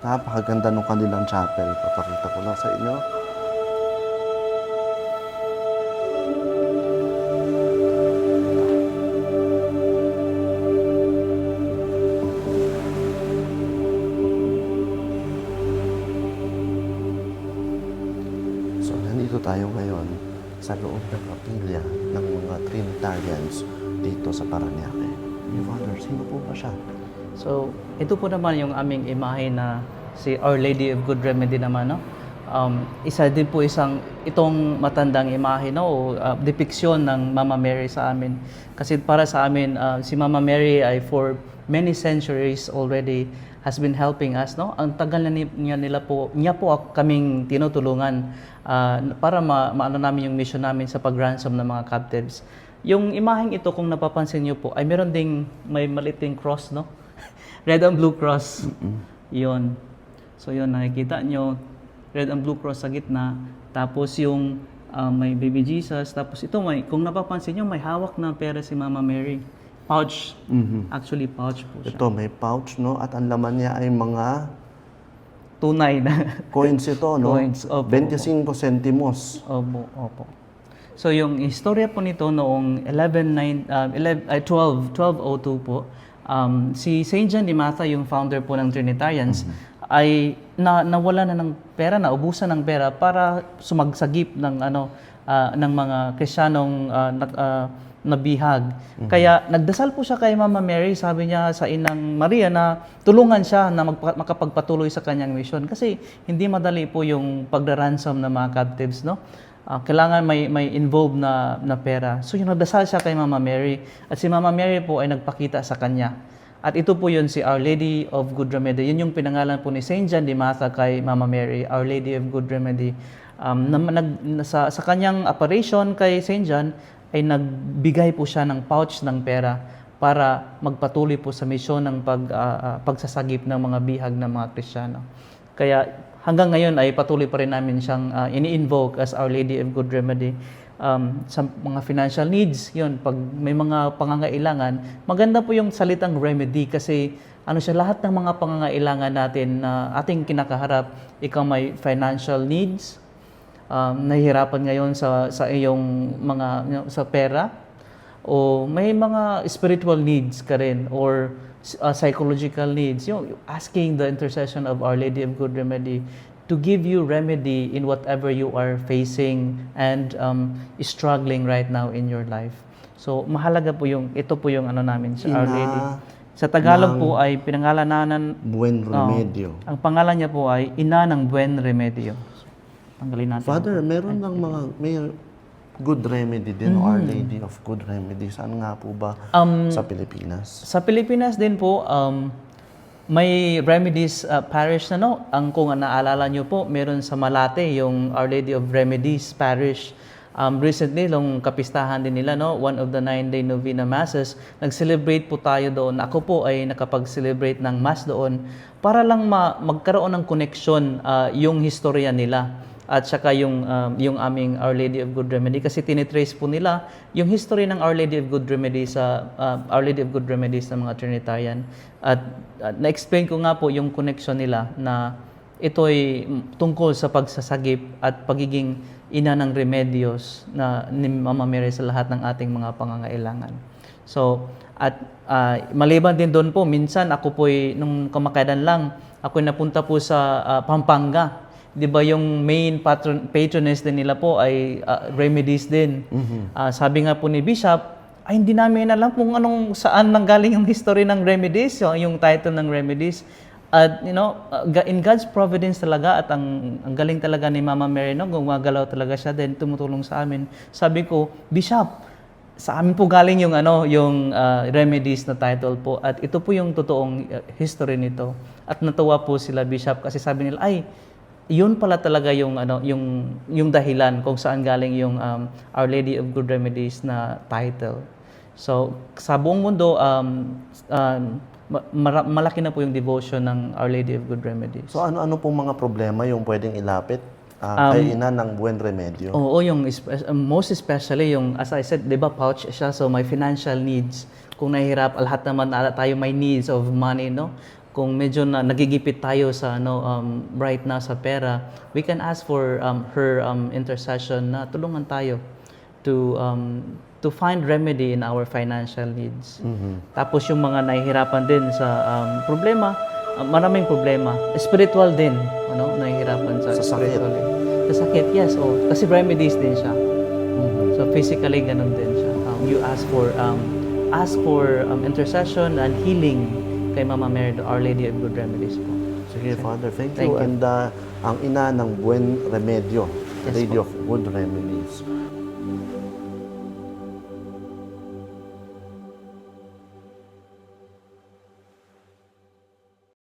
Napakaganda nung kanilang chapel. Papakita ko lang sa inyo. So, nandito tayo ngayon sa loob ng kapilya ng mga Trinitarians dito sa Parañaque. Yung Father, sino po ba siya? So, ito po naman yung aming imahe na si Our Lady of Good Remedy naman, no? Isa din po itong matandang imahe, no? O depiksyon ng Mama Mary sa amin. Kasi para sa amin, si Mama Mary ay for many centuries already has been helping us, no? Ang tagal na niya po kaming tinutulungan para maano namin yung mission namin sa pag-ransom ng mga captives. Yung imaheng ito, kung napapansin niyo po, ay meron ding may maliting cross, no? Red and blue cross. Yun. So yun, nakikita nyo, red and blue cross sa gitna. Tapos yung may baby Jesus. Tapos ito, kung napapansin nyo, may hawak na pera si Mama Mary. Pouch. Actually, pouch po siya. Ito, may pouch, no? At ang laman niya ay mga Tunay na coins ito, no? Coins, opo, 25 centimos. Opo. So yung istorya po nito noong 1202 po, si Saint John de Mata, yung founder po ng Trinitarians, ay nawala na ng pera, naubusan ng pera para sumagsagip ng ng mga Kristiyanong nabihag. Kaya nagdasal po siya kay Mama Mary, sabi niya sa Inang Maria na tulungan siya na makapagpatuloy sa kanyang mission kasi hindi madali po yung pagdaransom ng mga captives, no? Kailangan may involved na pera. So yung nagdasal siya kay Mama Mary at si Mama Mary po ay nagpakita sa kanya. At ito po yun si Our Lady of Good Remedy. Yun yung pinangalan po ni Saint John de Mata kay Mama Mary, Our Lady of Good Remedy. Sa kanyang apparition kay Saint John, ay nagbigay po siya ng pouch ng pera para magpatuloy po sa misyon ng pagsasagip ng mga bihag ng mga Kristiyano. Kaya hanggang ngayon ay patuloy pa rin namin siyang ini-invoke as Our Lady of Good Remedy. Sa mga financial needs, yun, pag may mga pangangailangan, maganda po yung salitang remedy kasi lahat ng mga pangangailangan natin na ating kinakaharap, ikaw may financial needs, nahihirapan ngayon sa iyong mga sa pera, o may mga spiritual needs ka rin or psychological needs, yung asking the intercession of Our Lady of Good Remedy to give you remedy in whatever you are facing and struggling right now in your life. So mahalaga po ito po yung namin sa Our Lady. Sa Tagalog po ay pinangalanan Buen Remedio. ang pangalan niya po ay Ina ng Buen Remedio. Tanggalin natin. Father, meron ng may Good Remedy din, Our Lady of Good Remedy. Saan nga po ba sa Pilipinas? Sa Pilipinas din po, may Remedies Parish na, no? Kung naalala nyo po, meron sa Malate yung Our Lady of Remedies Parish. Recently, nung kapistahan din nila, no? One of the 9-day novena masses, nag-celebrate po tayo doon. Ako po ay nakapag-celebrate ng mass doon para lang magkaroon ng connection yung historia nila at saka yung aming Our Lady of Good Remedy kasi tinitrace po nila yung history ng Our Lady of Good Remedy sa Our Lady of Good Remedies ng mga Trinitarian. At na-explain ko nga po yung connection nila na ito'y tungkol sa pagsasagip at pagiging ina ng remedios na ni Mama Mary sa lahat ng ating mga pangangailangan. So, at maliban din doon po, minsan ako po'y nung kamakailan lang, ako'y napunta po sa Pampanga. Di ba yung main patroness din nila po ay Remedies din. Sabi nga po ni Bishop, ay hindi namin alam kung saan nanggaling yung history ng Remedies, yung title ng Remedies. At in God's providence talaga at ang galing talaga ni Mama Mary, no, gumagalaw talaga siya din tumutulong sa amin. Sabi ko, Bishop, sa amin po galing yung Remedies na title po at ito po yung totoong history nito. At natuwa po sila Bishop kasi sabi nila, ay yun pala talaga yung dahilan kung saan galing yung Our Lady of Good Remedies na title. So, sa buong mundo, malaki na po yung devotion ng Our Lady of Good Remedies. So ano pong mga problema yung pwedeng ilapit kay Ina ng Buen Remedio? Oo, most especially yung, as I said, di ba pouch siya, so may financial needs. Kung nahihirap, lahat naman tayo may needs of money, no? kung medyo na nagigipit tayo sa right now sa pera, we can ask for her intercession na tulungan tayo to find remedy in our financial needs. Tapos yung mga nahihirapan din sa problema, maraming problema. Spiritual din, nahihirapan sa Sa sakit. spiritual. Sa sakit, yes. Kasi remedies din siya. So physically, ganun din siya. You ask for intercession and healing kay Mama Mary, Our Lady of Good Remedies po. Sige, Father, thank Thank you. you. And ang ina ng Buen Remedio, Yes Lady po. of Good Remedies.